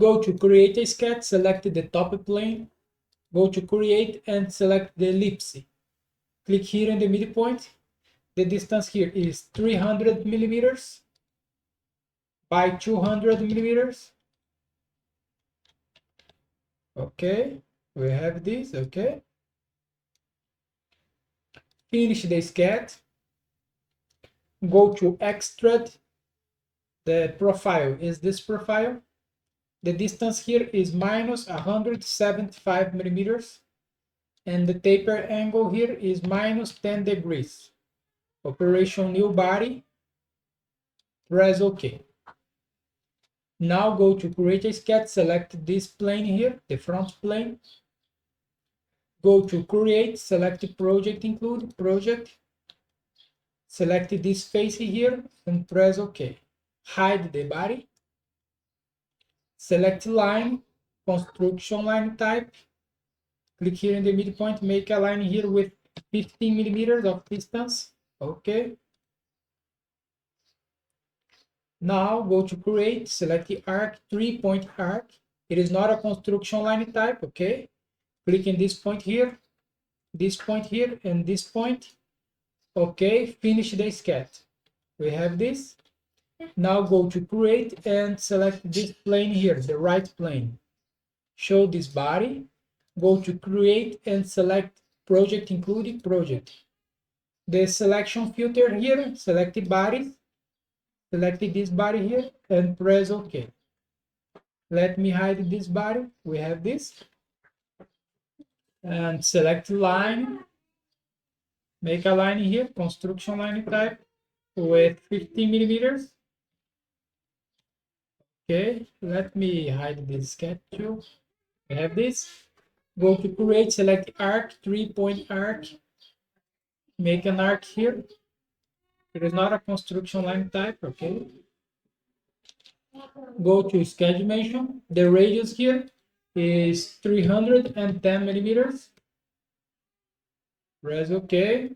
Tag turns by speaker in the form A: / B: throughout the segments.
A: Go to create a sketch, select the top plane, go to create and select the ellipse. Click here in the midpoint. The distance here is 300 millimeters by 200 millimeters. Okay, we have this, okay. Finish the sketch. Go to Extrude. The profile is this profile. The distance here is minus 175 millimeters. And the taper angle here is minus 10 degrees. Operation new body. Press OK. Now go to create a sketch, select this plane here, the front plane. Go to create, select project, include project. Select this face here and press OK. Hide the body. Select line, construction line type. Click here in the midpoint, make a line here with 15 millimeters of distance. OK. Now go to create, select the arc, 3-point arc. It is not a construction line type, okay? Click in this point here, and this point. Okay, finish the sketch. We have this. Now go to create and select this plane here, the right plane. Show this body. Go to create and select project, including project. The selection filter here, select the body. Select this body here and press OK. Let me hide this body. We have this. And select line. Make a line here, construction line type with 15 millimeters. Okay, let me hide this sketch too. We have this. Go to create, select arc, 3-point arc. Make an arc here. It is not a construction line type, okay? Go to sketch dimension. The radius here is 310 millimeters. Press OK.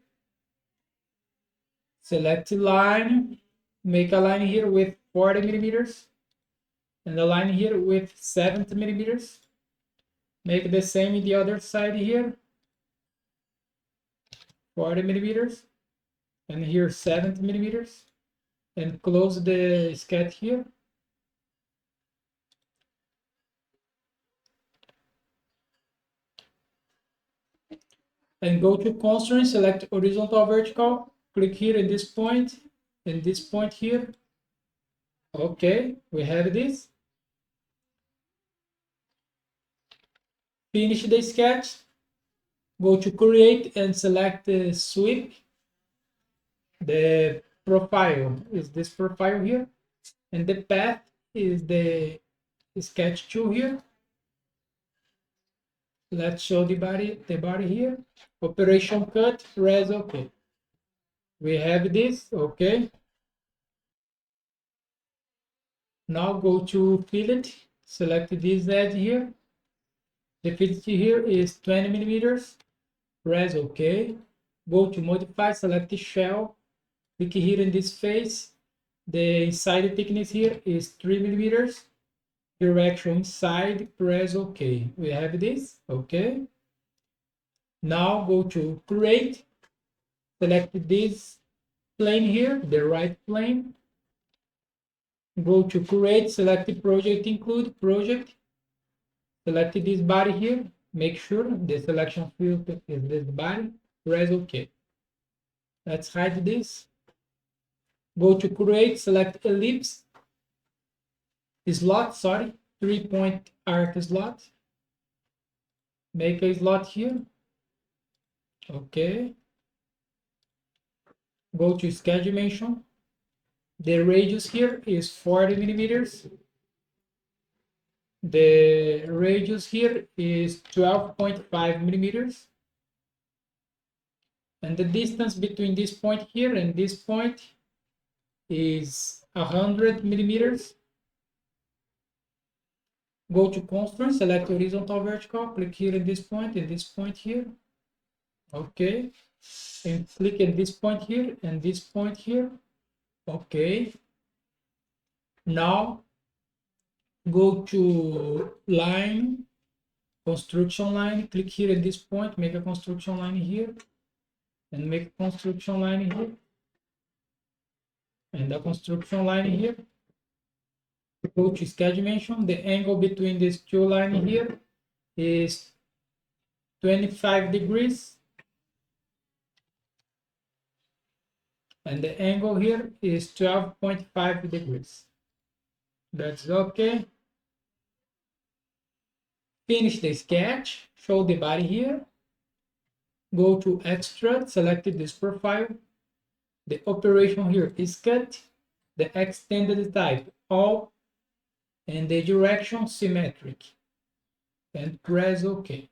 A: Select line. Make a line here with 40 millimeters. And a line here with 70 millimeters. Make the same in the other side here. 40 millimeters. And here 70 millimeters. And close the sketch here. And go to constraint, select horizontal, vertical. Click here in this point, and this point here. Okay, we have this. Finish the sketch. Go to create and select the Swepp. The profile is this profile here. And the path is the sketch 2 here. Let's show the body here. Operation cut, press OK. We have this, okay. Now go to fillet, select this edge here. The fillet here is 20 millimeters. Press OK. Go to modify, select the shell. Click here in this face. The inside thickness here is 3 millimeters. Direction inside, press OK. We have this, okay. Now go to create. Select this plane here, the right plane. Go to create, select the project, include project. Select this body here. Make sure the selection filter is this body. Press OK. Let's hide this. Go to create, select ellipse. Slot, 3-point arc slot. Make a slot here. Okay. Go to sketch dimension. The radius here is 40 millimeters. The radius here is 12.5 millimeters. And the distance between this point here and this point is 100 millimeters. Go to constraint, select horizontal, vertical, click here in this point and this point here. Okay. And click at this point here and this point here. Okay. Now go to line, construction line, click here at this point, make a construction line here, and make a construction line here, and a construction line here. Go to sketch dimension. The angle between these two lines here is 25 degrees. And the angle here is 12.5 degrees. That's okay. Finish the sketch. Show the body here. Go to Extrude, select this profile. The operation here is cut. The extended type all, and the direction symmetric. And press OK.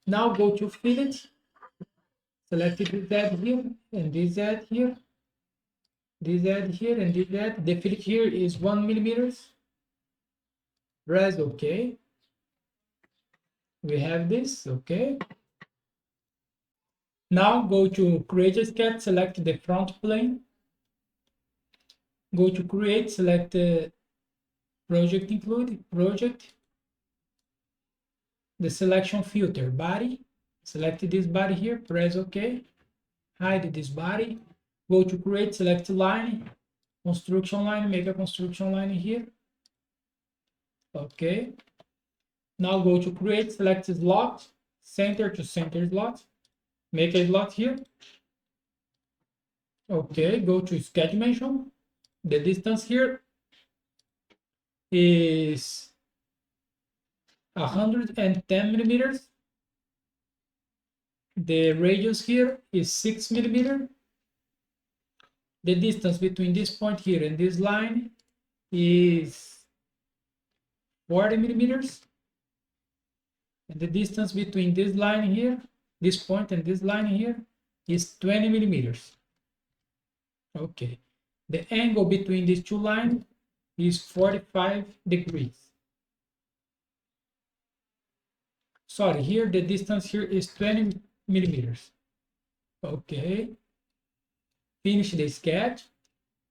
A: Now go to Fillet. Select this edge here and this edge here. This edge here and this edge. The fillet here is 1 millimeters. Press OK. We have this, okay. Now go to create a sketch, select the front plane. Go to create, select the project include, project. The selection filter, body. Select this body here, press OK. Hide this body. Go to create, select line, construction line, make a construction line here. Okay. Now go to create, select slot, center to center slot. Make a slot here. Okay, go to sketch dimension. The distance here is 110 millimeters. The radius here is 6 millimeters. The distance between this point here and this line is 40 millimeters. And the distance between this line here, this point and this line here, is 20 millimeters. Okay. The angle between these two lines is 45 degrees. Sorry, here the distance here is 20 millimeters. Okay. Finish the sketch.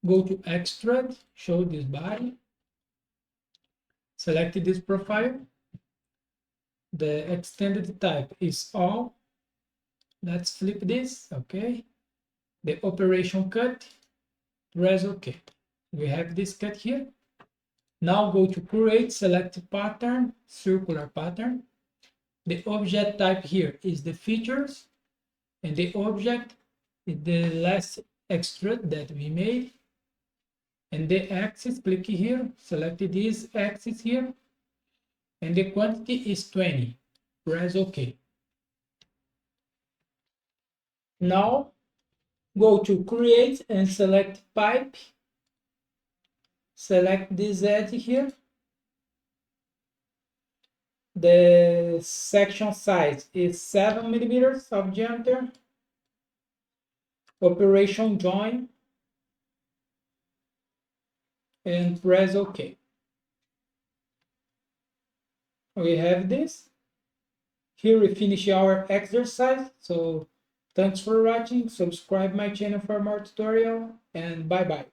A: Go to Extrude, show this body. Select this profile. The extended type is all. Let's flip this, okay. The operation cut, press OK. We have this cut here. Now go to create, select pattern, circular pattern. The object type here is the features, and the object is the last extrude that we made. And the axis, click here, select this axis here, and the quantity is 20. Press OK. Now go to create and select pipe. Select this edge here. The section size is 7 millimeters of diameter. Operation join. And press OK. We have this. Here we finish our exercise. So thanks for watching. Subscribe my channel for more tutorial, and bye bye.